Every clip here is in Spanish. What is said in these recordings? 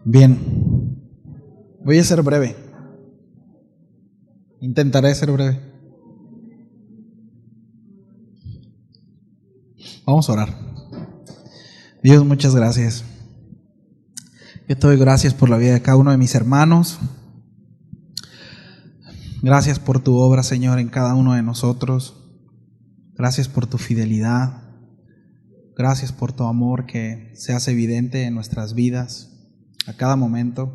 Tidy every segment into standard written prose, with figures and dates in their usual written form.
Bien, voy a ser breve. Intentaré ser breve. Vamos a orar. Dios, muchas gracias. Yo te doy gracias por la vida de cada uno de mis hermanos. Gracias por tu obra, Señor, en cada uno de nosotros. Gracias por tu fidelidad. Gracias por tu amor que se hace evidente en nuestras vidas a cada momento.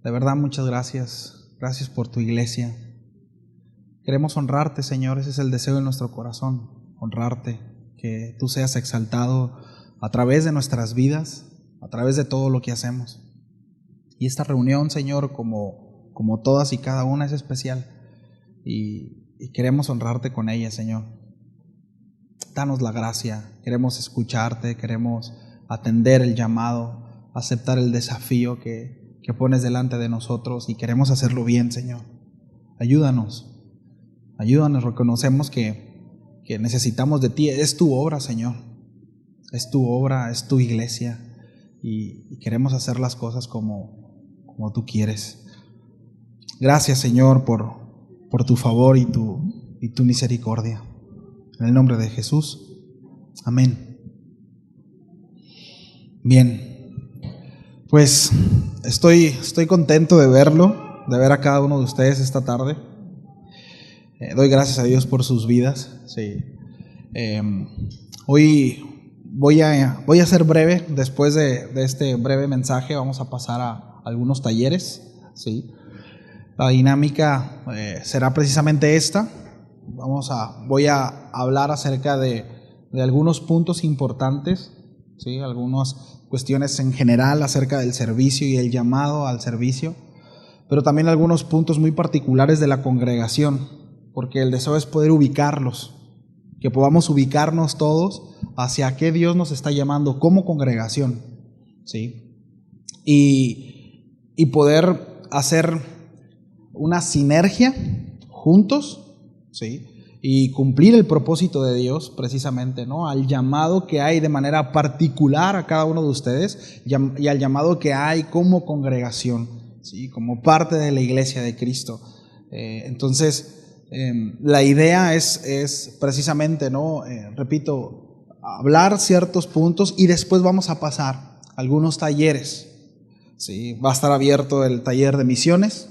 De verdad, muchas gracias. Gracias por tu iglesia. Queremos honrarte, Señor. Ese es el deseo de nuestro corazón. Honrarte. Que tú seas exaltado a través de nuestras vidas, a través de todo lo que hacemos. Y esta reunión, Señor, como todas y cada una, es especial. Y queremos honrarte con ella, Señor. Danos la gracia. Queremos escucharte, queremos atender el llamado, aceptar el desafío que pones delante de nosotros y queremos hacerlo bien, Señor. Ayúdanos, reconocemos que necesitamos de ti. Es tu obra, Señor, es tu obra, es tu iglesia y queremos hacer las cosas como tú quieres. Gracias, Señor, por tu favor y tu misericordia. En el nombre de Jesús, amén. Bien. Pues estoy contento de verlo, de ver a cada uno de ustedes esta tarde. Doy gracias a Dios por sus vidas. Sí. Hoy voy a ser breve. Después de este breve mensaje vamos a pasar a algunos talleres. Sí. La dinámica será precisamente esta. Voy a hablar acerca de algunos puntos importantes, ¿sí? Algunas cuestiones en general acerca del servicio y el llamado al servicio, pero también algunos puntos muy particulares de la congregación, porque el deseo es poder ubicarlos, que podamos ubicarnos todos hacia qué Dios nos está llamando como congregación, ¿sí? Y poder hacer una sinergia juntos, ¿sí? Y cumplir el propósito de Dios precisamente, ¿no? Al llamado que hay de manera particular a cada uno de ustedes y al llamado que hay como congregación, ¿sí? Como parte de la iglesia de Cristo. Entonces, la idea es precisamente, ¿no? Repito, hablar ciertos puntos y después vamos a pasar a algunos talleres, ¿sí? Va a estar abierto el taller de misiones,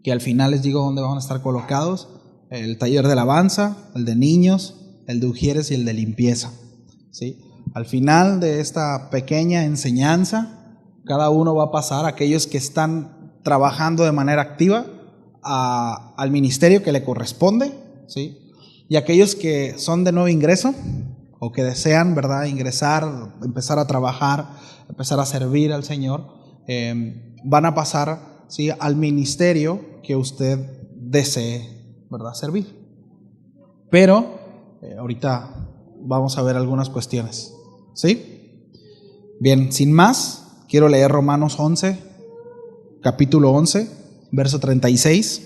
que al final les digo dónde van a estar colocados. El taller de alabanza, el de niños, el de ujieres y el de limpieza, ¿sí? Al final de esta pequeña enseñanza, cada uno va a pasar, aquellos que están trabajando de manera activa al ministerio que le corresponde, ¿sí? Y aquellos que son de nuevo ingreso o que desean, ¿verdad?, ingresar, empezar a trabajar, empezar a servir al Señor, van a pasar, ¿sí?, al ministerio que usted desee, ¿verdad?, servir. Pero ahorita vamos a ver algunas cuestiones, ¿sí? Bien, sin más, quiero leer Romanos 11, capítulo 11, verso 36.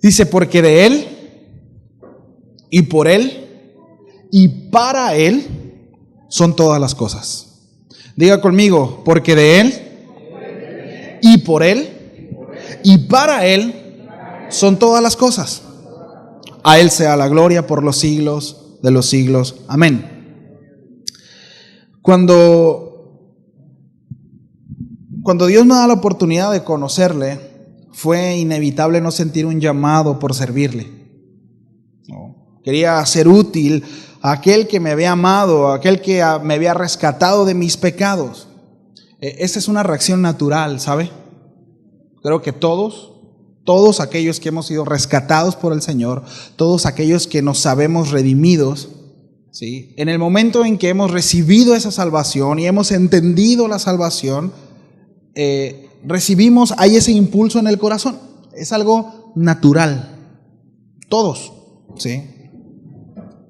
Dice: porque de Él, y por Él, y para Él son todas las cosas. Diga conmigo: porque de Él, y por Él, y para Él son todas las cosas. A Él sea la gloria por los siglos de los siglos. Amén. Cuando Dios me da la oportunidad de conocerle, fue inevitable no sentir un llamado por servirle. No. Quería ser útil a aquel que me había amado, a aquel que me había rescatado de mis pecados. Esa es una reacción natural, ¿sabe? Creo que todos aquellos que hemos sido rescatados por el Señor, todos aquellos que nos sabemos redimidos, ¿sí?, en el momento en que hemos recibido esa salvación y hemos entendido la salvación, hay ese impulso en el corazón. Es algo natural. Todos, ¿sí?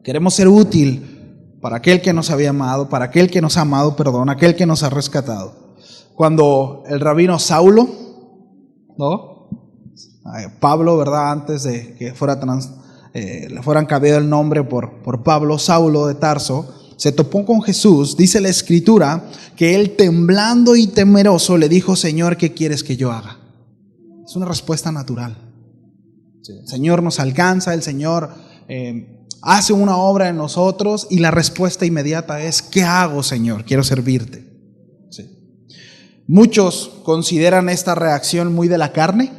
Queremos ser útil para aquel que nos había amado, para aquel que nos ha amado, aquel que nos ha rescatado. Cuando el rabino Saulo, ¿no?, Pablo, ¿verdad?, antes de que le fueran cambiado el nombre por Pablo, Saulo de Tarso, se topó con Jesús, dice la Escritura que él, temblando y temeroso, le dijo: Señor, ¿qué quieres que yo haga? Es una respuesta natural. El Señor nos alcanza, el Señor hace una obra en nosotros y la respuesta inmediata es: ¿qué hago, Señor? Quiero servirte. Sí. Muchos consideran esta reacción muy de la carne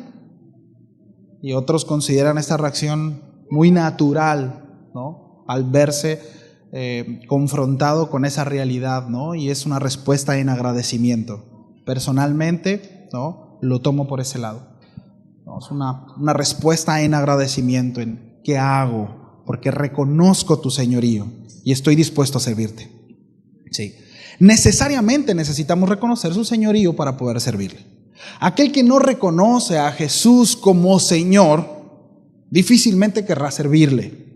y otros consideran esta reacción muy natural, ¿no? Al verse confrontado con esa realidad, ¿no? Y es una respuesta en agradecimiento. Personalmente, ¿no?, lo tomo por ese lado. No, es una respuesta en agradecimiento, en ¿qué hago? Porque reconozco tu señorío y estoy dispuesto a servirte. Sí. Necesariamente necesitamos reconocer su señorío para poder servirle. Aquel que no reconoce a Jesús como Señor, difícilmente querrá servirle.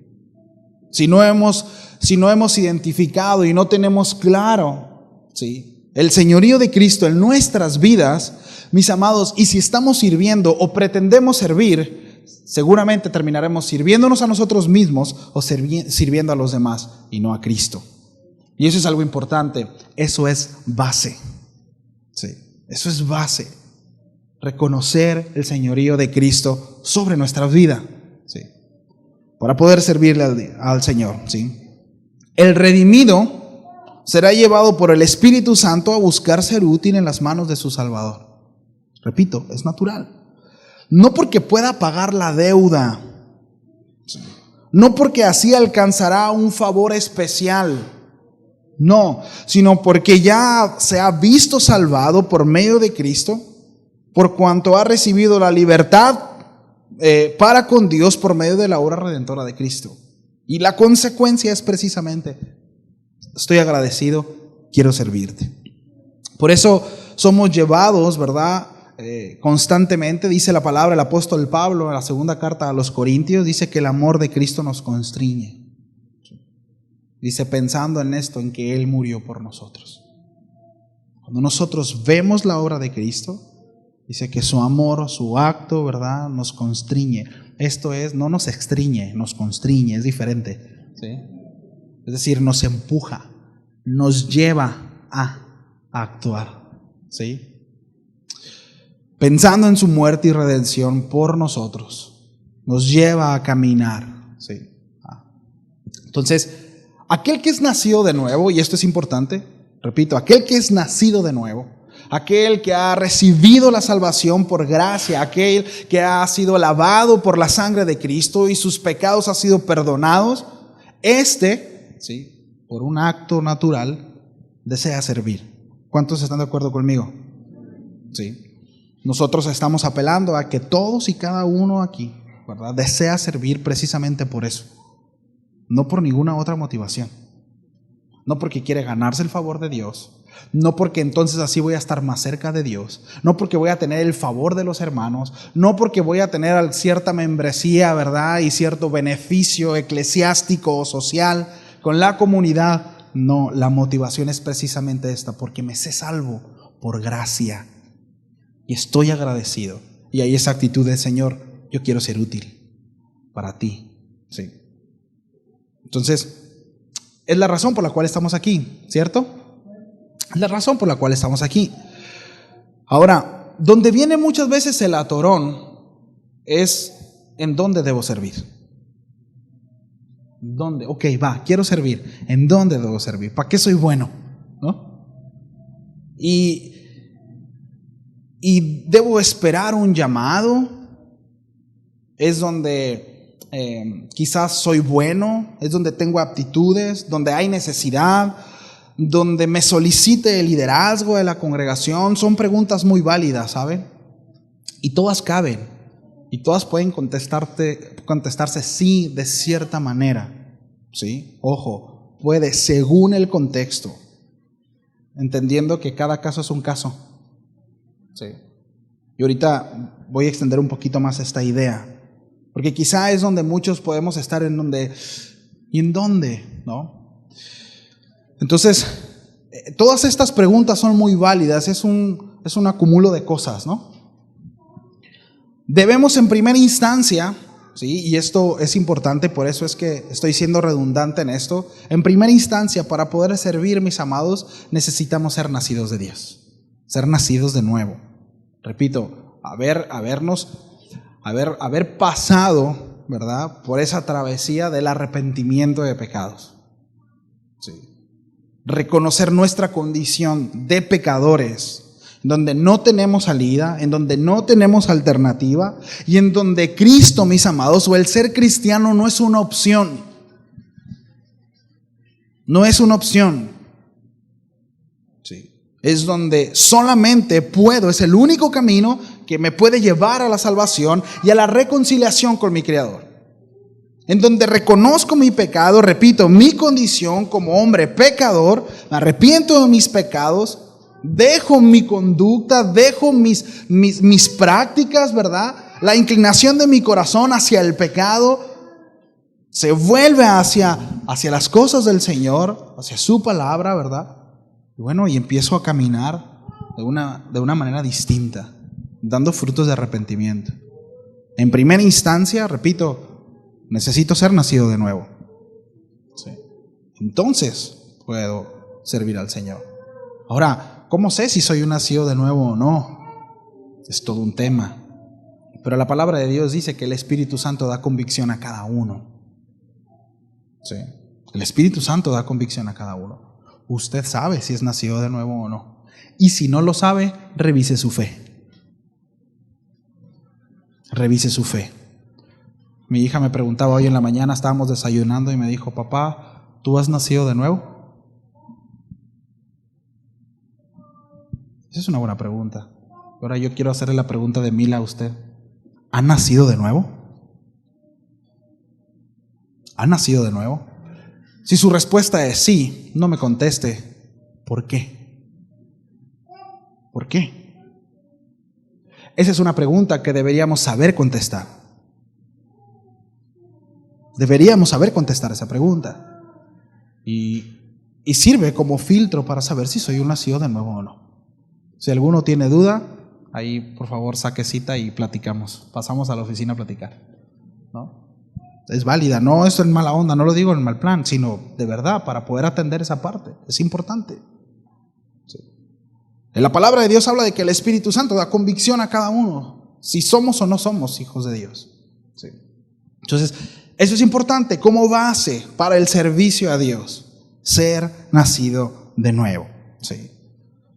Si no hemos identificado y no tenemos claro, ¿sí?, el señorío de Cristo en nuestras vidas, mis amados, y si estamos sirviendo o pretendemos servir, seguramente terminaremos sirviéndonos a nosotros mismos o sirviendo a los demás y no a Cristo. Y eso es algo importante, eso es base. Sí, eso es base. Reconocer el señorío de Cristo sobre nuestra vida, ¿sí?, para poder servirle al Señor, ¿sí? El redimido será llevado por el Espíritu Santo a buscar ser útil en las manos de su Salvador. Repito, es natural. No porque pueda pagar la deuda, no porque así alcanzará un favor especial, no, sino porque ya se ha visto salvado por medio de Cristo, por cuanto ha recibido la libertad para con Dios por medio de la obra redentora de Cristo. Y la consecuencia es precisamente: estoy agradecido, quiero servirte. Por eso somos llevados, ¿verdad?, constantemente, dice la palabra, el apóstol Pablo en la segunda carta a los Corintios, dice que el amor de Cristo nos constriñe. Dice, pensando en esto, en que Él murió por nosotros. Cuando nosotros vemos la obra de Cristo, dice que su amor, su acto, ¿verdad?, nos constriñe. Esto es, no nos extriñe, nos constriñe, es diferente, ¿sí? Es decir, nos empuja, nos lleva a actuar, ¿sí? Pensando en su muerte y redención por nosotros, nos lleva a caminar, ¿sí? Entonces, aquel que es nacido de nuevo, y esto es importante, repito, aquel que es nacido de nuevo, aquel que ha recibido la salvación por gracia, aquel que ha sido lavado por la sangre de Cristo y sus pecados han sido perdonados, ¿sí?, por un acto natural, desea servir. ¿Cuántos están de acuerdo conmigo? Sí. Nosotros estamos apelando a que todos y cada uno aquí, ¿verdad?, desea servir precisamente por eso, no por ninguna otra motivación, no porque quiere ganarse el favor de Dios, no porque entonces así voy a estar más cerca de Dios, no porque voy a tener el favor de los hermanos, no porque voy a tener cierta membresía, ¿verdad?, y cierto beneficio eclesiástico o social con la comunidad. No, la motivación es precisamente esta: porque me sé salvo por gracia y estoy agradecido. Y hay esa actitud de: Señor, yo quiero ser útil para ti, ¿sí? Entonces, es la razón por la cual estamos aquí, ¿cierto? Es la razón por la cual estamos aquí. Ahora, donde viene muchas veces el atorón es en dónde debo servir. ¿Dónde? Ok, quiero servir. ¿En dónde debo servir? ¿Para qué soy bueno? ¿No? Y debo esperar un llamado. Es donde quizás soy bueno, es donde tengo aptitudes, donde hay necesidad, donde me solicite el liderazgo de la congregación. Son preguntas muy válidas, ¿saben? Y todas caben, y todas pueden contestarse sí de cierta manera, ¿sí? Ojo, puede según el contexto, entendiendo que cada caso es un caso, ¿sí? Y ahorita voy a extender un poquito más esta idea, porque quizá es donde muchos podemos estar en donde, ¿y en dónde? ¿No? Entonces, todas estas preguntas son muy válidas, es un acumulo de cosas, ¿no? Debemos en primera instancia ¿sí? Y esto es importante, por eso es que estoy siendo redundante en esto. En primera instancia, para poder servir, mis amados, necesitamos ser nacidos de Dios, ser nacidos de nuevo. Repito, haber pasado, ¿verdad?, por esa travesía del arrepentimiento de pecados. Sí. Reconocer nuestra condición de pecadores, donde no tenemos salida, en donde no tenemos alternativa y en donde Cristo, mis amados, o el ser cristiano no es una opción. No es una opción. Sí. Es donde solamente puedo, es el único camino que me puede llevar a la salvación y a la reconciliación con mi Creador. En donde reconozco mi pecado, repito, mi condición como hombre pecador, me arrepiento de mis pecados, dejo mi conducta, dejo mis prácticas, ¿verdad? La inclinación de mi corazón hacia el pecado se vuelve hacia las cosas del Señor, hacia su palabra, ¿verdad? Y bueno, y empiezo a caminar de una manera distinta, dando frutos de arrepentimiento. En primera instancia, repito, necesito ser nacido de nuevo. Sí. Entonces puedo servir al Señor. Ahora, ¿cómo sé si soy un nacido de nuevo o no? Es todo un tema. Pero la palabra de Dios dice que el Espíritu Santo da convicción a cada uno. Sí. El Espíritu Santo da convicción a cada uno. Usted sabe si es nacido de nuevo o no. Y si no lo sabe, revise su fe. Revise su fe. Mi hija me preguntaba hoy en la mañana, estábamos desayunando y me dijo: papá, ¿tú has nacido de nuevo? Esa es una buena pregunta. Ahora yo quiero hacerle la pregunta de Mila a usted. ¿Ha nacido de nuevo? ¿Ha nacido de nuevo? Si su respuesta es sí, no me conteste. ¿Por qué? ¿Por qué? Esa es una pregunta que deberíamos saber contestar. Deberíamos saber contestar esa pregunta. Y sirve como filtro para saber si soy un nacido de nuevo o no. Si alguno tiene duda, ahí por favor saque cita y platicamos. Pasamos a la oficina a platicar, ¿no? Es válida, no es en mala onda, no lo digo en mal plan, sino de verdad para poder atender esa parte. Es importante. Sí. En la palabra de Dios habla de que el Espíritu Santo da convicción a cada uno, si somos o no somos hijos de Dios. Sí. Entonces, eso es importante como base para el servicio a Dios, ser nacido de nuevo. Sí.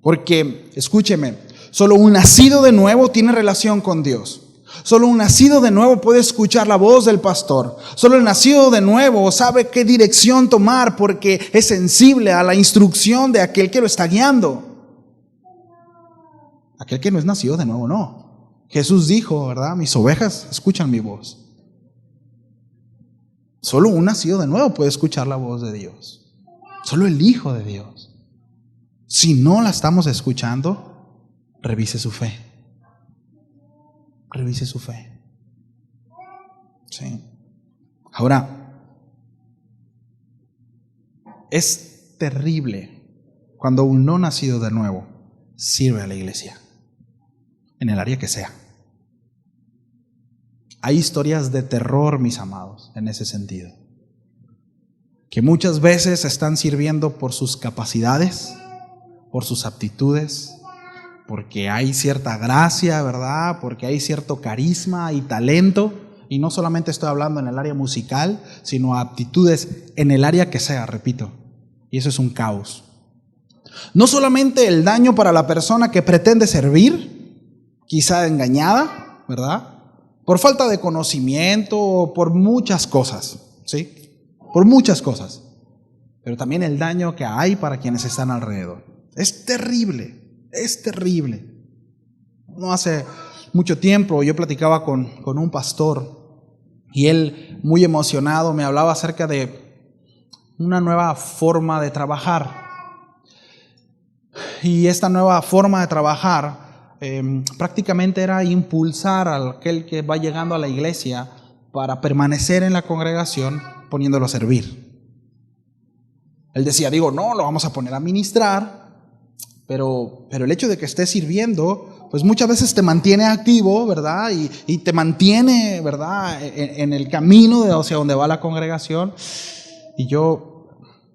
Porque, escúcheme, solo un nacido de nuevo tiene relación con Dios. Solo un nacido de nuevo puede escuchar la voz del pastor. Solo el nacido de nuevo sabe qué dirección tomar porque es sensible a la instrucción de aquel que lo está guiando. Aquel que no es nacido de nuevo, no. Jesús dijo, ¿verdad? Mis ovejas escuchan mi voz. Solo un nacido de nuevo puede escuchar la voz de Dios. Solo el Hijo de Dios. Si no la estamos escuchando, revise su fe. Revise su fe. Sí. Ahora, es terrible cuando un no nacido de nuevo sirve a la iglesia, en el área que sea. Hay historias de terror, mis amados, en ese sentido. Que muchas veces están sirviendo por sus capacidades, por sus aptitudes, porque hay cierta gracia, ¿verdad? Porque hay cierto carisma y talento. Y no solamente estoy hablando en el área musical, sino aptitudes en el área que sea, repito. Y eso es un caos. No solamente el daño para la persona que pretende servir, quizá engañada, ¿verdad? Por falta de conocimiento o por muchas cosas, ¿sí? Por muchas cosas. Pero también el daño que hay para quienes están alrededor. Es terrible, es terrible. No hace mucho tiempo yo platicaba con un pastor y él, muy emocionado, me hablaba acerca de una nueva forma de trabajar. Y esta nueva forma de trabajar prácticamente era impulsar a aquel que va llegando a la iglesia para permanecer en la congregación poniéndolo a servir. Él decía, no, lo vamos a poner a ministrar, pero el hecho de que esté sirviendo, pues muchas veces te mantiene activo, ¿verdad? Y te mantiene, ¿verdad? En el camino hacia donde va la congregación. Y yo,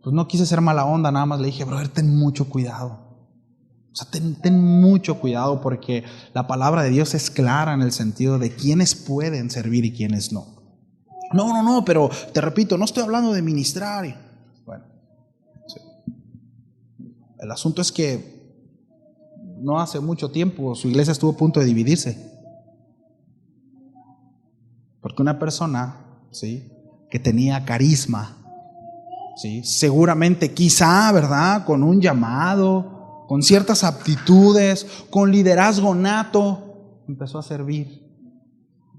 pues no quise ser mala onda, nada más le dije, brother, ten mucho cuidado. O sea, ten mucho cuidado porque la palabra de Dios es clara en el sentido de quiénes pueden servir y quiénes no. No, pero te repito, no estoy hablando de ministrar. Bueno, sí. El asunto es que no hace mucho tiempo su iglesia estuvo a punto de dividirse. Porque una persona, ¿sí?, que tenía carisma, ¿sí?, seguramente, quizá, ¿verdad?, con un llamado, con ciertas aptitudes, con liderazgo nato, empezó a servir.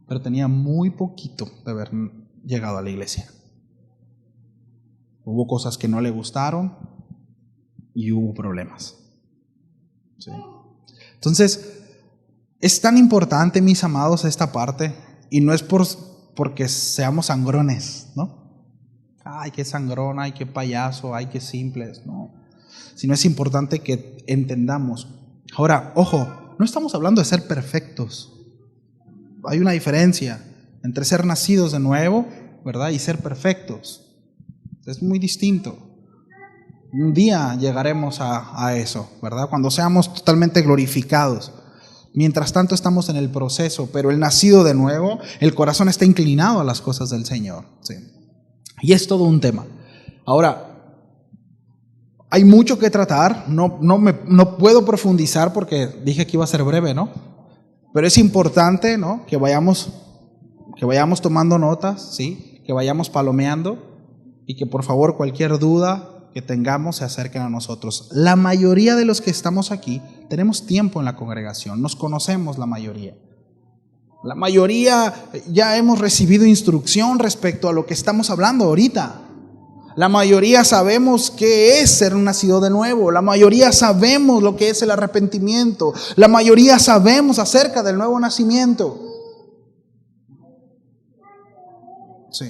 Pero tenía muy poquito de haber llegado a la iglesia. Hubo cosas que no le gustaron y hubo problemas. ¿Sí? Entonces, es tan importante, mis amados, esta parte, y no es porque seamos sangrones, ¿no? Ay, qué sangrón, ay, qué payaso, ay, qué simples, no. Sino es importante que entendamos. Ahora, ojo, no estamos hablando de ser perfectos. Hay una diferencia entre ser nacidos de nuevo, ¿verdad?, y ser perfectos. Es muy distinto. Un día llegaremos a eso, ¿verdad?, cuando seamos totalmente glorificados. Mientras tanto estamos en el proceso, pero el nacido de nuevo, el corazón está inclinado a las cosas del Señor, ¿sí? Y es todo un tema. Ahora, hay mucho que tratar, no puedo profundizar porque dije que iba a ser breve, ¿no? Pero es importante, ¿no?, que vayamos tomando notas, ¿sí?, que vayamos palomeando y que por favor cualquier duda que tengamos se acerquen a nosotros. La mayoría de los que estamos aquí tenemos tiempo en la congregación, nos conocemos la mayoría. La mayoría ya hemos recibido instrucción respecto a lo que estamos hablando ahorita. La mayoría sabemos qué es ser un nacido de nuevo. La mayoría sabemos lo que es el arrepentimiento. La mayoría sabemos acerca del nuevo nacimiento. Sí.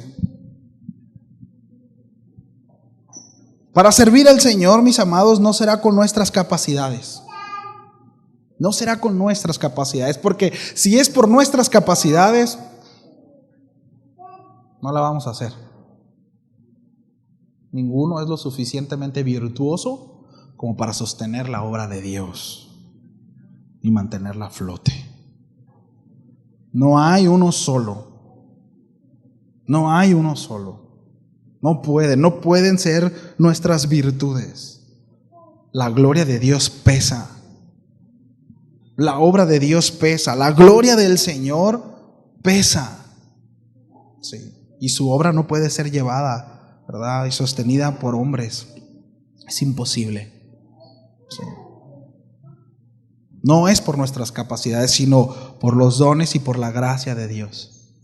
Para servir al Señor, mis amados, no será con nuestras capacidades. No será con nuestras capacidades, porque si es por nuestras capacidades, no la vamos a hacer. Ninguno es lo suficientemente virtuoso como para sostener la obra de Dios y mantenerla a flote. No hay uno solo. No hay uno solo. No pueden ser nuestras virtudes. La gloria de Dios pesa. La obra de Dios pesa. La gloria del Señor pesa. Sí. Y su obra no puede ser llevada, ¿verdad?, y sostenida por hombres. Es imposible. Sí. No es por nuestras capacidades, sino por los dones y por la gracia de Dios.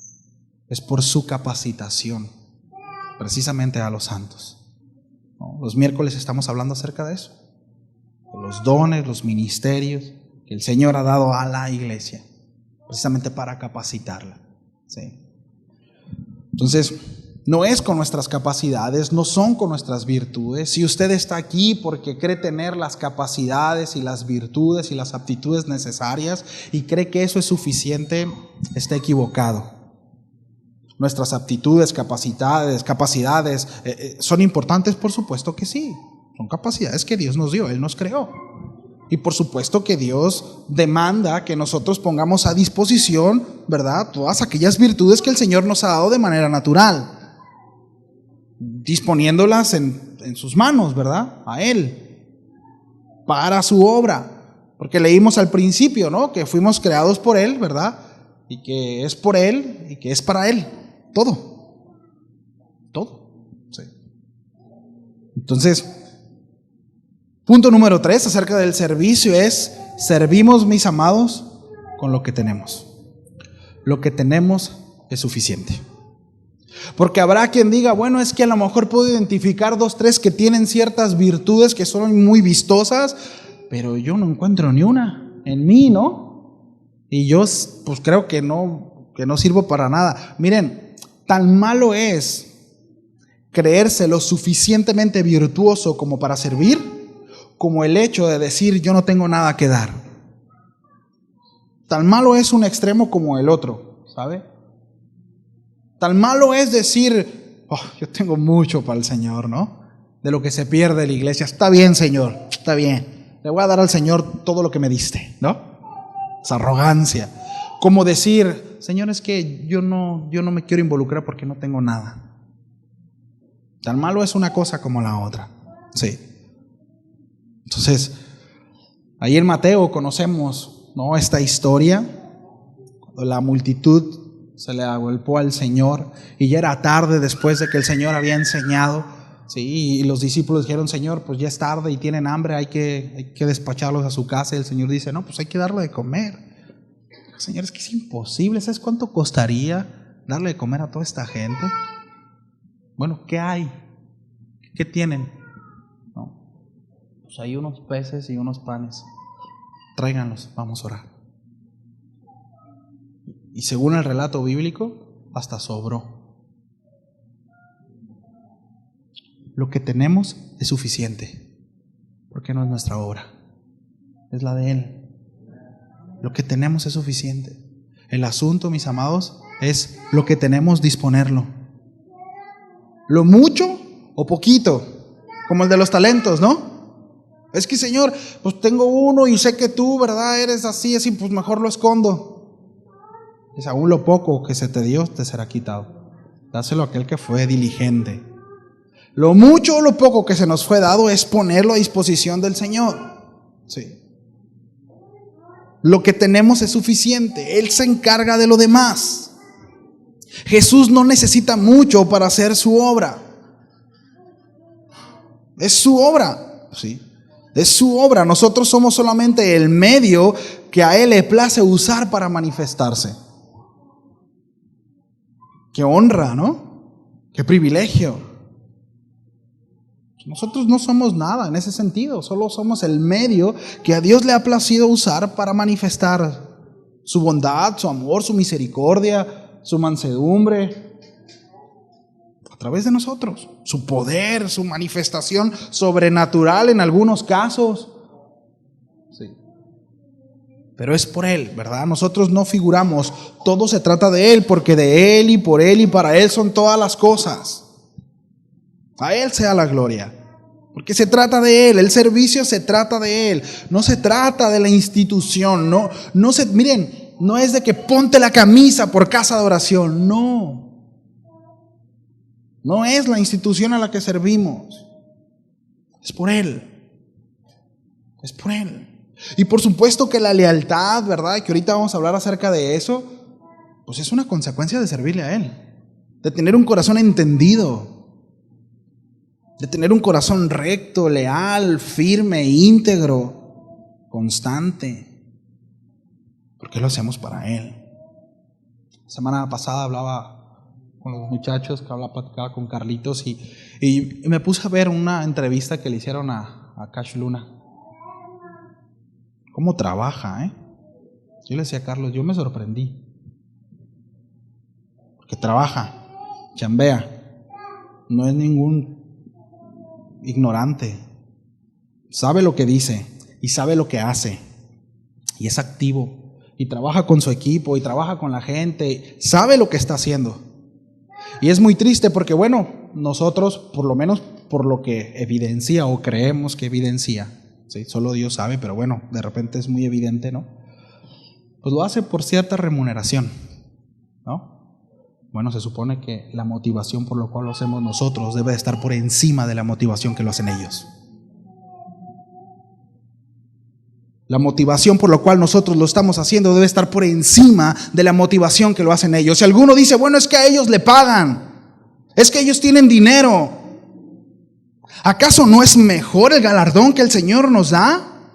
Es por su capacitación, precisamente a los santos. ¿No? Los miércoles estamos hablando acerca de eso. De los dones, los ministerios que el Señor ha dado a la iglesia, precisamente para capacitarla. ¿Sí? Entonces, no es con nuestras capacidades, no son con nuestras virtudes. Si usted está aquí porque cree tener las capacidades y las virtudes y las aptitudes necesarias y cree que eso es suficiente, está equivocado. Nuestras aptitudes, capacidades, ¿son importantes? Por supuesto que sí. Son capacidades que Dios nos dio, Él nos creó. Y por supuesto que Dios demanda que nosotros pongamos a disposición, ¿verdad?, todas aquellas virtudes que el Señor nos ha dado de manera natural, disponiéndolas en sus manos, ¿verdad?, a Él, para su obra. Porque leímos al principio, ¿no?, que fuimos creados por Él, ¿verdad?, y que es por Él y que es para Él. Todo. Sí. Entonces, punto número 3 acerca del servicio es: servimos, mis amados, con lo que tenemos. Lo que tenemos es suficiente. Porque habrá quien diga, bueno, es que a lo mejor puedo identificar 2, 3 que tienen ciertas virtudes que son muy vistosas, pero yo no encuentro ni una en mí, ¿no? Y yo pues creo que no sirvo para nada. Miren, tan malo es creerse lo suficientemente virtuoso como para servir, como el hecho de decir yo no tengo nada que dar. Tan malo es un extremo como el otro, ¿sabe? Tan malo es decir, oh, yo tengo mucho para el Señor, ¿no? De lo que se pierde la iglesia. Está bien, Señor, está bien. Le voy a dar al Señor todo lo que me diste, ¿no? Esa arrogancia. Como decir, Señor, es que yo no me quiero involucrar porque no tengo nada. Tan malo es una cosa como la otra. Sí. Entonces, ahí en Mateo conocemos, ¿no?, esta historia. Cuando la multitud se le agolpó al Señor y ya era tarde después de que el Señor había enseñado, ¿sí? Y los discípulos dijeron, Señor, pues ya es tarde y tienen hambre, hay que despacharlos a su casa. Y el Señor dice, no, pues hay que darle de comer. Señor, es que es imposible. ¿Sabes cuánto costaría darle de comer a toda esta gente? Bueno, ¿qué hay? ¿Qué tienen? No, pues hay unos peces y unos panes. Tráiganlos, vamos a orar. Y según el relato bíblico, hasta sobró. Lo que tenemos es suficiente, porque no es nuestra obra, es la de Él. Lo que tenemos es suficiente. El asunto, mis amados, es lo que tenemos, disponerlo. Lo mucho o poquito, como el de los talentos, ¿no? Es que, Señor, pues tengo uno y sé que tú, ¿verdad?, eres así, pues mejor lo escondo. Es aún lo poco que se te dio, te será quitado. Dáselo a aquel que fue diligente. Lo mucho o lo poco que se nos fue dado es ponerlo a disposición del Señor. Sí. Lo que tenemos es suficiente. Él se encarga de lo demás. Jesús no necesita mucho para hacer su obra. Es su obra, sí. Es su obra. Nosotros somos solamente el medio que a Él le place usar para manifestarse. Qué honra, ¿no? Qué privilegio. Nosotros no somos nada en ese sentido, solo somos el medio que a Dios le ha placido usar para manifestar su bondad, su amor, su misericordia, su mansedumbre, a través de nosotros, su poder, su manifestación sobrenatural en algunos casos. Sí. Pero es por Él, ¿verdad? Nosotros no figuramos, todo se trata de Él, porque de Él y por Él y para Él son todas las cosas. A Él sea la gloria, porque se trata de Él, el servicio se trata de Él, no se trata de la institución, miren, no es de que ponte la camisa por casa de oración, no es la institución a la que servimos, es por Él, es por Él. Y por supuesto que la lealtad, ¿verdad?, que ahorita vamos a hablar acerca de eso, pues es una consecuencia de servirle a Él, de tener un corazón entendido, de tener un corazón recto, leal, firme, íntegro, constante, porque lo hacemos para Él. La semana pasada hablaba con los muchachos, platicaba con Carlitos y me puse a ver una entrevista que le hicieron a Cash Luna. ¿Cómo trabaja, eh? Yo le decía a Carlos, yo me sorprendí, porque trabaja, chambea, no es ningún ignorante, sabe lo que dice y sabe lo que hace y es activo y trabaja con su equipo y trabaja con la gente, sabe lo que está haciendo. Y es muy triste porque, bueno, nosotros, por lo menos por lo que evidencia o creemos que evidencia, ¿sí?, solo Dios sabe, pero bueno, de repente es muy evidente, ¿no? Pues lo hace por cierta remuneración, ¿no? Bueno, se supone que la motivación por la cual lo hacemos nosotros debe de estar por encima de la motivación que lo hacen ellos. La motivación por la cual nosotros lo estamos haciendo debe estar por encima de la motivación que lo hacen ellos. Si alguno dice, bueno, es que a ellos le pagan, es que ellos tienen dinero, ¿acaso no es mejor el galardón que el Señor nos da?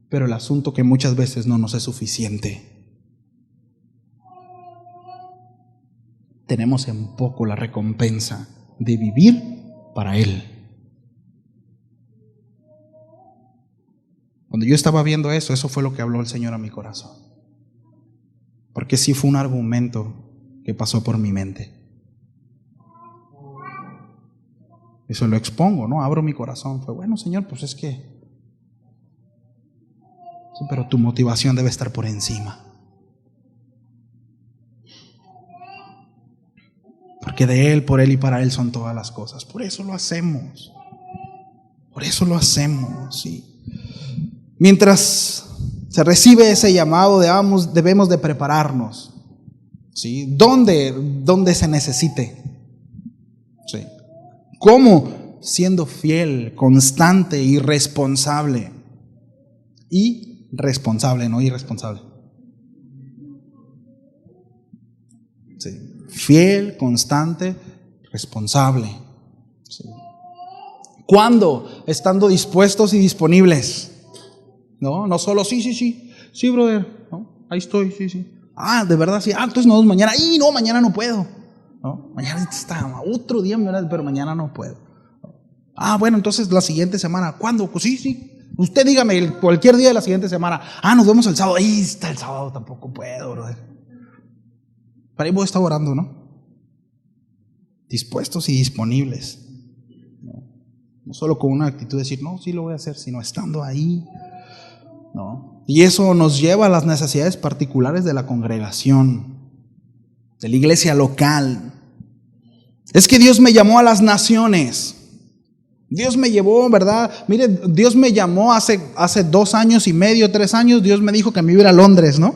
Pero el asunto que muchas veces no nos es suficiente. Tenemos en poco la recompensa de vivir para Él. Cuando yo estaba viendo eso fue lo que habló el Señor a mi corazón. Porque sí fue un argumento que pasó por mi mente. Eso lo expongo, ¿no? Abro mi corazón. Fue, bueno, Señor, pues es que Sí, pero tu motivación debe estar por encima. Porque de Él, por Él y para Él son todas las cosas. Por eso lo hacemos. Por eso lo hacemos, sí. Mientras se recibe ese llamado, debemos de prepararnos, ¿sí? ¿Dónde se necesite? ¿Sí? ¿Cómo? Siendo fiel, constante y responsable. Y responsable, no irresponsable. ¿Sí? Fiel, constante, responsable. ¿Sí? ¿Cuándo? Estando dispuestos y disponibles. No solo sí, brother, ¿no? Ahí estoy, sí. De verdad, sí. Entonces no, mañana, no, mañana no puedo. ¿No? Mañana está otro día, pero mañana no puedo. Bueno, entonces la siguiente semana, ¿cuándo? Pues sí. Usted dígame cualquier día de la siguiente semana. Nos vemos el sábado. Ahí está el sábado, tampoco puedo, brother. Para ahí voy a estar orando, ¿no? Dispuestos y disponibles. No solo con una actitud de decir, no, sí lo voy a hacer, sino estando ahí. ¿No? Y eso nos lleva a las necesidades particulares de la congregación, de la iglesia local. Es que Dios me llamó a las naciones. Dios me llevó, ¿verdad? Mire, Dios me llamó hace 2 años y medio, 3 años. Dios me dijo que me iba a ir a Londres, ¿no?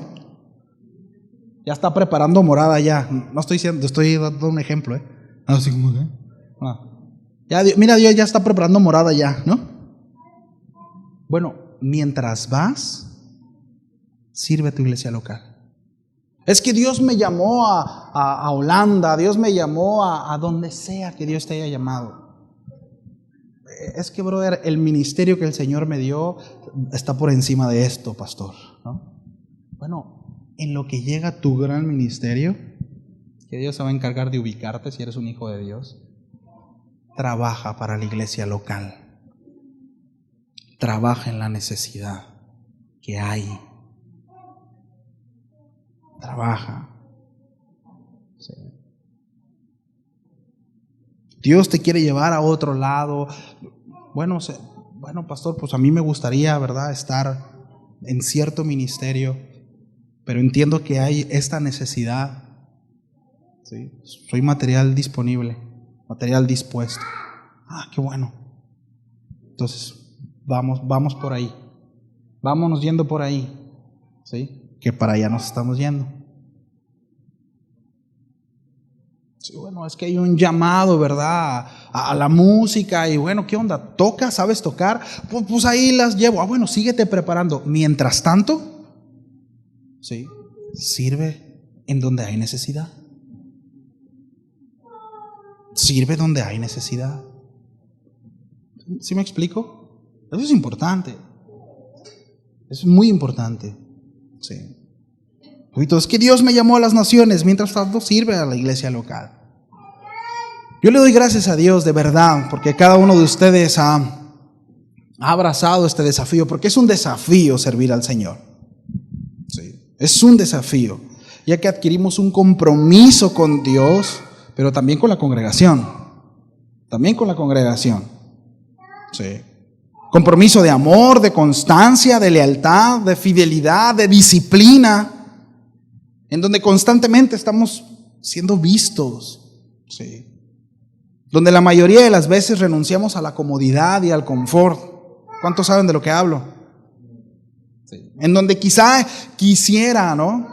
Ya está preparando morada ya. No estoy diciendo, estoy dando un ejemplo, ¿eh? Así como, ¿eh? Mira, Dios ya está preparando morada ya, ¿no? Bueno, mientras vas, sirve a tu iglesia local. Es que Dios me llamó a Holanda, Dios me llamó a donde sea que Dios te haya llamado. Es que, brother, el ministerio que el Señor me dio está por encima de esto, pastor, ¿no? Bueno, en lo que llega tu gran ministerio, que Dios se va a encargar de ubicarte si eres un hijo de Dios, trabaja para la iglesia local. Trabaja en la necesidad que hay. Trabaja. Sí. Dios te quiere llevar a otro lado. Bueno, pastor, pues a mí me gustaría, ¿verdad?, estar en cierto ministerio, pero entiendo que hay esta necesidad. ¿Sí? Soy material disponible, material dispuesto. Qué bueno. Entonces, vamos por ahí. Vámonos yendo por ahí. ¿Sí? Que para allá nos estamos yendo. Sí, bueno, es que hay un llamado, ¿verdad?, a la música. Y bueno, ¿qué onda? ¿Tocas? ¿Sabes tocar? Pues ahí las llevo. Bueno, síguete preparando. Mientras tanto, ¿sí?, sirve en donde hay necesidad. Sirve donde hay necesidad. ¿Sí me explico? Eso es importante. Es muy importante. Sí. Es que Dios me llamó a las naciones, mientras tanto sirve a la iglesia local. Yo le doy gracias a Dios de verdad, porque cada uno de ustedes ha abrazado este desafío, porque es un desafío servir al Señor. Sí. Es un desafío, ya que adquirimos un compromiso con Dios, pero también con la congregación. También con la congregación. Sí. Compromiso de amor, de constancia, de lealtad, de fidelidad, de disciplina, en donde constantemente estamos siendo vistos, ¿sí?, donde la mayoría de las veces renunciamos a la comodidad y al confort. ¿Cuántos saben de lo que hablo? Sí. En donde quizá quisiera, ¿no?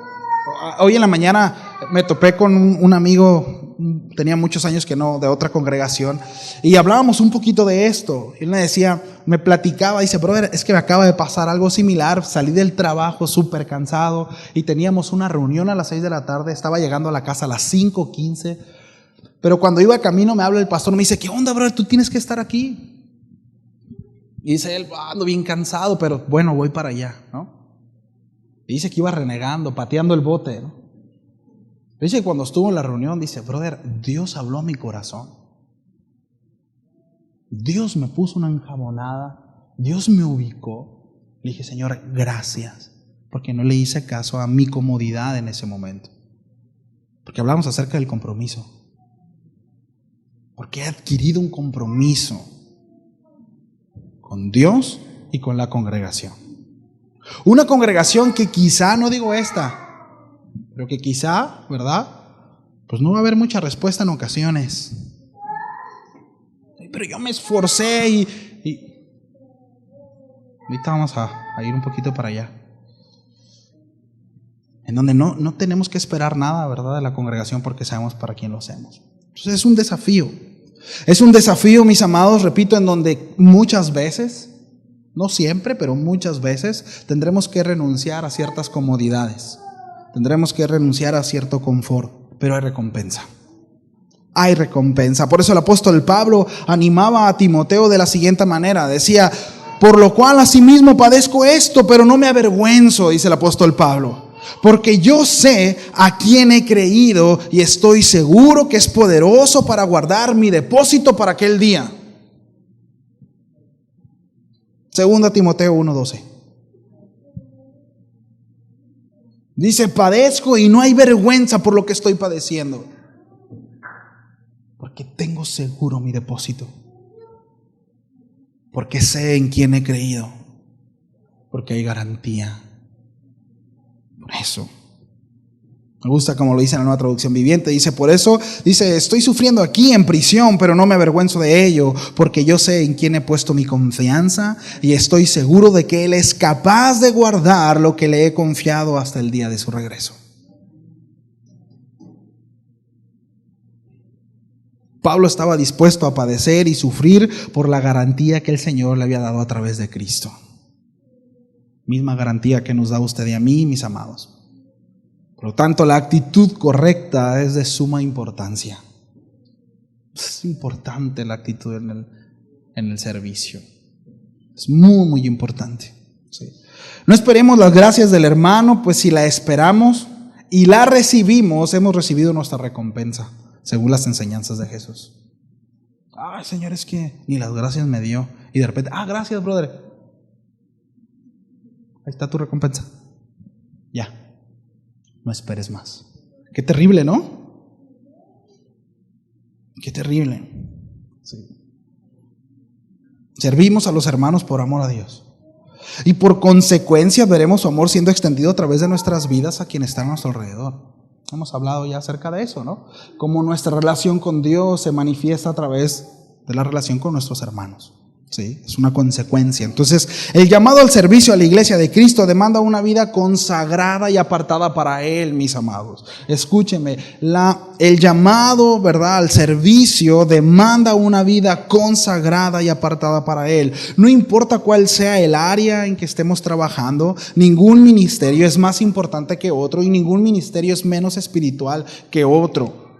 Hoy en la mañana me topé con un amigo, tenía muchos años que no, de otra congregación, y hablábamos un poquito de esto. Él me decía, me platicaba, dice, brother, es que me acaba de pasar algo similar. Salí del trabajo súper cansado y teníamos una reunión a las 6 de la tarde, estaba llegando a la casa a las 5:15, pero cuando iba camino me habla el pastor, me dice, ¿qué onda, brother? Tú tienes que estar aquí. Y dice él, ando bien cansado, pero bueno, voy para allá, ¿no? Y dice que iba renegando, pateando el bote, ¿no? Dice que cuando estuvo en la reunión, dice, brother, Dios habló a mi corazón. Dios me puso una enjabonada, Dios me ubicó. Le dije, Señor, gracias, porque no le hice caso a mi comodidad en ese momento. Porque hablamos acerca del compromiso. Porque he adquirido un compromiso con Dios y con la congregación. Una congregación que quizá, no digo esta, pero que quizá, ¿verdad? Pues no va a haber mucha respuesta en ocasiones. Pero yo me esforcé y... Ahorita vamos a ir un poquito para allá. En donde no tenemos que esperar nada, ¿verdad?, de la congregación, porque sabemos para quién lo hacemos. Entonces es un desafío. Es un desafío, mis amados, repito, en donde muchas veces, no siempre, pero muchas veces, tendremos que renunciar a ciertas comodidades. Tendremos que renunciar a cierto confort, pero hay recompensa. Hay recompensa. Por eso el apóstol Pablo animaba a Timoteo de la siguiente manera. Decía: por lo cual asimismo padezco esto, pero no me avergüenzo, dice el apóstol Pablo. Porque yo sé a quién he creído y estoy seguro que es poderoso para guardar mi depósito para aquel día. Segunda Timoteo 1:12. Dice: padezco y no hay vergüenza por lo que estoy padeciendo, porque tengo seguro mi depósito, porque sé en quién he creído, porque hay garantía. Por eso, me gusta como lo dice en la Nueva Traducción Viviente. Dice: por eso, dice, estoy sufriendo aquí en prisión, pero no me avergüenzo de ello, porque yo sé en quién he puesto mi confianza y estoy seguro de que Él es capaz de guardar lo que le he confiado hasta el día de su regreso. Pablo estaba dispuesto a padecer y sufrir por la garantía que el Señor le había dado a través de Cristo. Misma garantía que nos da usted y a mí, mis amados. Por lo tanto, la actitud correcta es de suma importancia. Es importante la actitud en el servicio. Es muy, muy importante. Sí. No esperemos las gracias del hermano, pues si la esperamos y la recibimos, hemos recibido nuestra recompensa, según las enseñanzas de Jesús. Ay, Señor, es que ni las gracias me dio. Y de repente: gracias, brother. Ahí está tu recompensa. Ya, no esperes más. Qué terrible, ¿no? Qué terrible. Sí. Servimos a los hermanos por amor a Dios. Y por consecuencia veremos su amor siendo extendido a través de nuestras vidas a quienes están a nuestro alrededor. Hemos hablado ya acerca de eso, ¿no? Cómo nuestra relación con Dios se manifiesta a través de la relación con nuestros hermanos. Sí, es una consecuencia. Entonces, el llamado al servicio a la iglesia de Cristo demanda una vida consagrada y apartada para Él, mis amados. Escúcheme, el llamado, ¿verdad?, al servicio demanda una vida consagrada y apartada para Él. No importa cuál sea el área en que estemos trabajando, ningún ministerio es más importante que otro y ningún ministerio es menos espiritual que otro.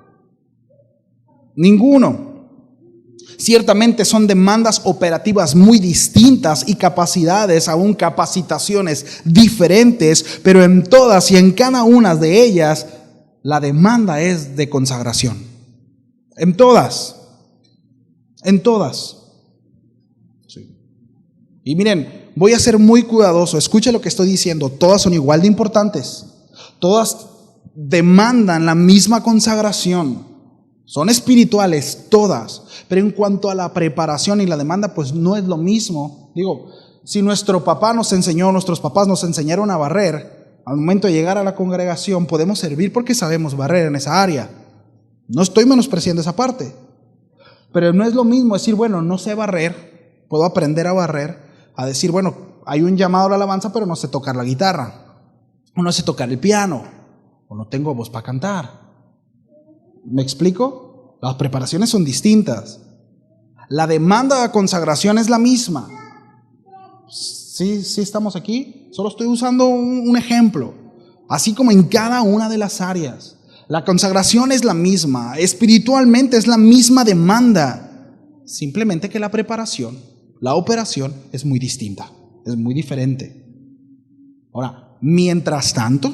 Ninguno. Ciertamente son demandas operativas muy distintas y capacidades, aún capacitaciones diferentes, pero en todas y en cada una de ellas la demanda es de consagración. En todas. Sí. Y miren, voy a ser muy cuidadoso, escuche lo que estoy diciendo, todas son igual de importantes, todas demandan la misma consagración. Son espirituales todas, pero en cuanto a la preparación y la demanda, pues no es lo mismo. Digo, si nuestros papás nos enseñaron a barrer, al momento de llegar a la congregación podemos servir porque sabemos barrer en esa área. No estoy menospreciando esa parte, pero no es lo mismo decir, bueno, no sé barrer, puedo aprender a barrer, a decir, bueno, hay un llamado a la alabanza, pero no sé tocar la guitarra, o no sé tocar el piano, o no tengo voz para cantar. ¿Me explico? Las preparaciones son distintas. La demanda de consagración es la misma. Sí estamos aquí. Solo estoy usando un ejemplo. Así como en cada una de las áreas. La consagración es la misma. Espiritualmente es la misma demanda. Simplemente que la preparación, la operación es muy distinta. Es muy diferente. Ahora, mientras tanto,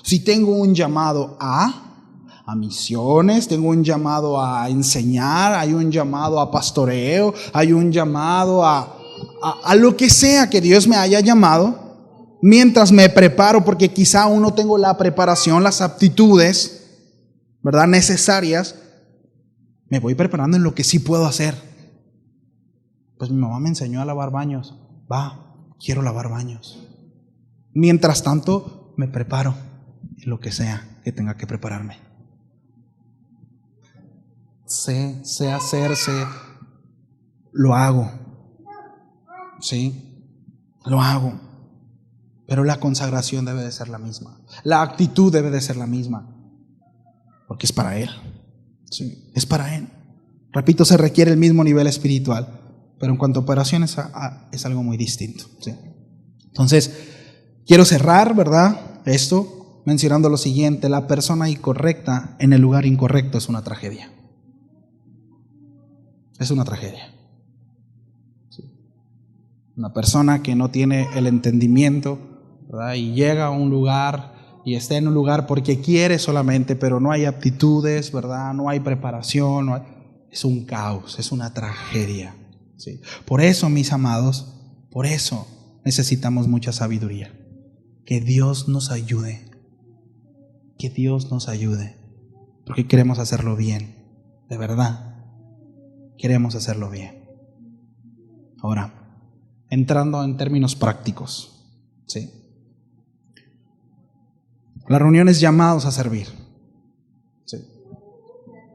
si tengo un llamado a misiones, tengo un llamado a enseñar, hay un llamado a pastoreo, hay un llamado a lo que sea que Dios me haya llamado, mientras me preparo, porque quizá aún no tengo la preparación, las aptitudes, ¿verdad?, necesarias, me voy preparando en lo que sí puedo hacer. Pues mi mamá me enseñó a lavar baños, quiero lavar baños. Mientras tanto, me preparo en lo que sea que tenga que prepararme. Sé hacerse, lo hago. Sí, lo hago. Pero la consagración debe de ser la misma. La actitud debe de ser la misma. Porque es para Él. Sí, es para Él. Repito, se requiere el mismo nivel espiritual, pero en cuanto a operaciones es algo muy distinto. ¿Sí? Entonces, quiero cerrar, ¿verdad? Esto mencionando lo siguiente: la persona incorrecta en el lugar incorrecto es una tragedia. Es una tragedia. ¿Sí? Una persona que no tiene el entendimiento, ¿verdad? Y llega a un lugar y está en un lugar porque quiere solamente, pero no hay aptitudes, ¿verdad? No hay preparación, es un caos, es una tragedia. ¿Sí? Por eso, mis amados, por eso necesitamos mucha sabiduría. Que Dios nos ayude. Que Dios nos ayude. Porque queremos hacerlo bien. De verdad. Queremos hacerlo bien. Ahora, entrando en términos prácticos. ¿Sí? Las reuniones llamados a servir. ¿Sí?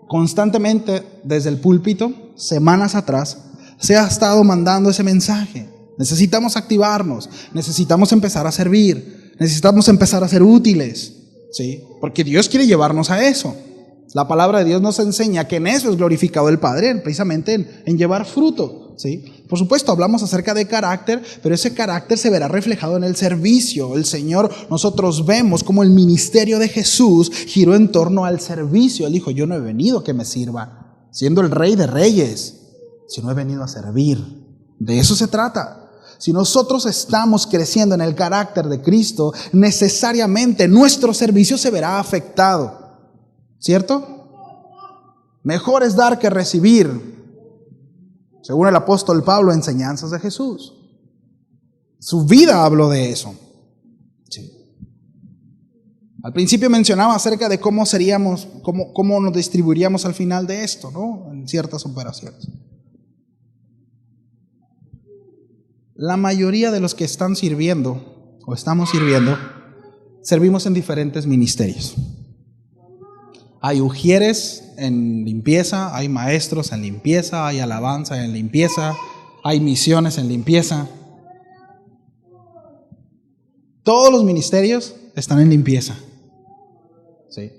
Constantemente desde el púlpito, semanas atrás, se ha estado mandando ese mensaje. Necesitamos activarnos, necesitamos empezar a servir, necesitamos empezar a ser útiles, ¿sí? Porque Dios quiere llevarnos a eso. La palabra de Dios nos enseña que en eso es glorificado el Padre, precisamente en llevar fruto, ¿sí? Por supuesto, hablamos acerca de carácter, pero ese carácter se verá reflejado en el servicio. El Señor, nosotros vemos cómo el ministerio de Jesús giró en torno al servicio. Él dijo: yo no he venido a que me sirva, siendo el Rey de Reyes, sino he venido a servir. De eso se trata. Si nosotros estamos creciendo en el carácter de Cristo, necesariamente nuestro servicio se verá afectado. ¿Cierto? Mejor es dar que recibir, según el apóstol Pablo, enseñanzas de Jesús. Su vida habló de eso. Sí. Al principio mencionaba acerca de cómo seríamos, cómo nos distribuiríamos al final de esto, ¿no? En ciertas operaciones. La mayoría de los que están sirviendo o estamos sirviendo, servimos en diferentes ministerios. Hay ujieres en limpieza, hay maestros en limpieza, hay alabanza en limpieza, hay misiones en limpieza. Todos los ministerios están en limpieza. ¿Sí?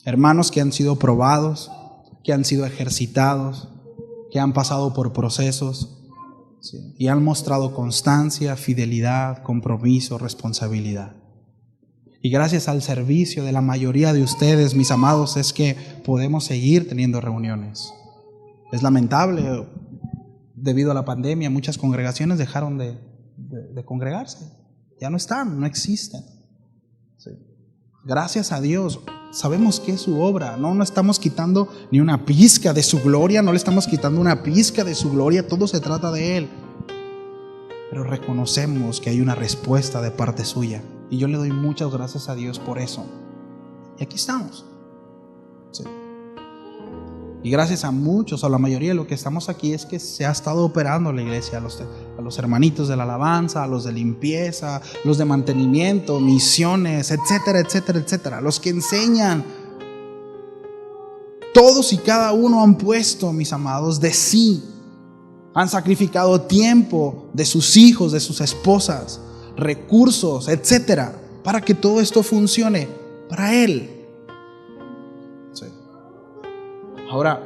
Hermanos que han sido probados, que han sido ejercitados, que han pasado por procesos, ¿sí? Y han mostrado constancia, fidelidad, compromiso, responsabilidad. Y gracias al servicio de la mayoría de ustedes, mis amados, es que podemos seguir teniendo reuniones. Es lamentable, debido a la pandemia, muchas congregaciones dejaron de congregarse. Ya no están, no existen. Sí. Gracias a Dios, sabemos que es su obra. No estamos quitando ni una pizca de su gloria, no le estamos quitando una pizca de su gloria, todo se trata de Él. Pero reconocemos que hay una respuesta de parte suya. Y yo le doy muchas gracias a Dios por eso. Y aquí estamos. Sí. Y gracias a muchos, a la mayoría de lo que estamos aquí, es que se ha estado operando la iglesia, a los hermanitos de la alabanza, a los de limpieza, los de mantenimiento, misiones, etcétera, etcétera, etcétera. Los que enseñan. Todos y cada uno han puesto, mis amados, de sí. Han sacrificado tiempo de sus hijos, de sus esposas, recursos, etcétera, para que todo esto funcione para Él. Sí. Ahora,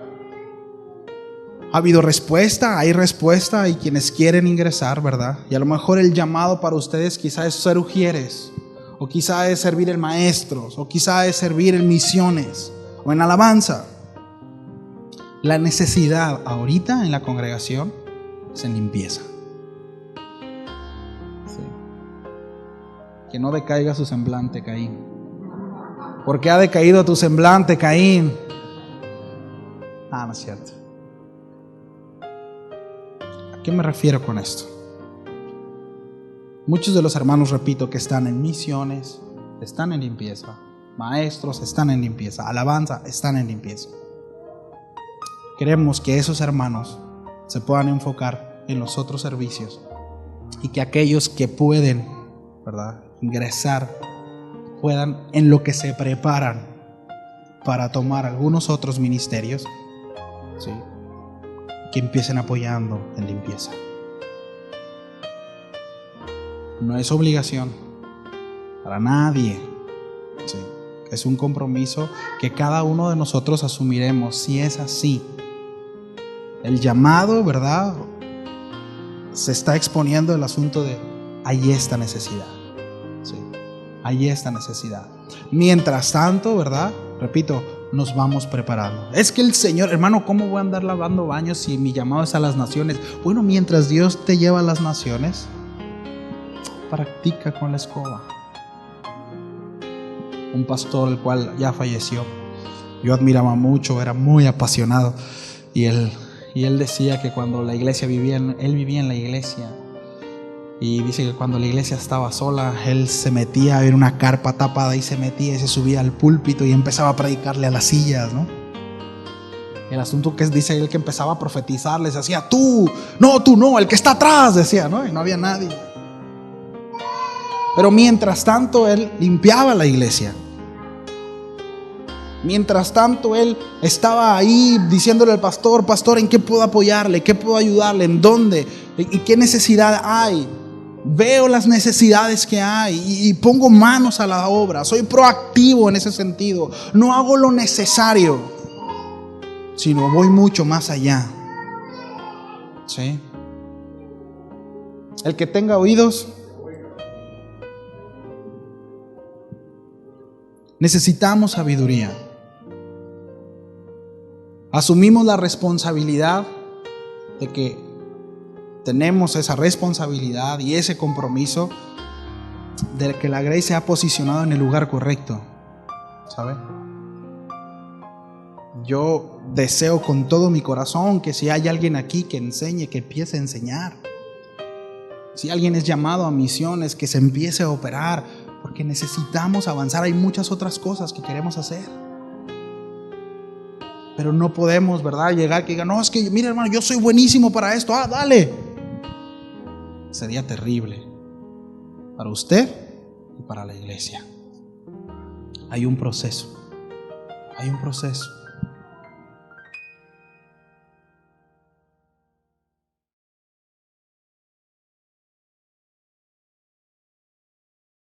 ha habido respuesta, hay quienes quieren ingresar, ¿verdad? Y a lo mejor el llamado para ustedes quizá es ser ujieres, o quizá es servir en maestros, o quizá es servir en misiones, o en alabanza. La necesidad ahorita en la congregación es en limpieza. Sí. Que no decaiga su semblante, Caín. ¿Por qué ha decaído tu semblante, Caín? No es cierto. ¿A qué me refiero con esto? Muchos de los hermanos, repito, que están en misiones, están en limpieza. Maestros están en limpieza. Alabanza están en limpieza. Queremos que esos hermanos se puedan enfocar en los otros servicios y que aquellos que pueden ¿verdad?, ingresar, puedan, en lo que se preparan para tomar algunos otros ministerios, ¿sí?, que empiecen apoyando en limpieza. No es obligación para nadie, ¿sí?, es un compromiso que cada uno de nosotros asumiremos si es así. El llamado, ¿verdad?, se está exponiendo el asunto de hay esta necesidad, ¿sí?, hay esta necesidad. Mientras tanto, ¿verdad?, repito, nos vamos preparando. Es que el Señor, hermano, ¿cómo voy a andar lavando baños si mi llamado es a las naciones? Bueno, mientras Dios te lleva a las naciones, practica con la escoba. Un pastor, el cual ya falleció, yo admiraba mucho, era muy apasionado, y él decía que cuando la iglesia él vivía en la iglesia, y dice que cuando la iglesia estaba sola, él se metía a ver una carpa tapada y se metía y se subía al púlpito y empezaba a predicarle a las sillas, ¿no? El asunto que dice él, que empezaba a profetizar, les decía, tú no, el que está atrás, decía, ¿no? Y no había nadie. Pero mientras tanto él limpiaba la iglesia. Mientras tanto él estaba ahí diciéndole al pastor, ¿en qué puedo apoyarle? ¿Qué puedo ayudarle? ¿En dónde? ¿Y qué necesidad hay? Veo las necesidades que hay y pongo manos a la obra. Soy proactivo en ese sentido. No hago lo necesario, sino voy mucho más allá. ¿Sí? El que tenga oídos, necesitamos sabiduría. Asumimos la responsabilidad de que tenemos esa responsabilidad y ese compromiso de que la Grace se ha posicionado en el lugar correcto, ¿sabe? Yo deseo con todo mi corazón que si hay alguien aquí que enseñe, que empiece a enseñar. Si alguien es llamado a misiones, que se empiece a operar, porque necesitamos avanzar. Hay muchas otras cosas que queremos hacer. Pero no podemos, ¿verdad?, llegar que digan, no, es que mira, hermano, yo soy buenísimo para esto, dale. Sería terrible para usted y para la iglesia. Hay un proceso.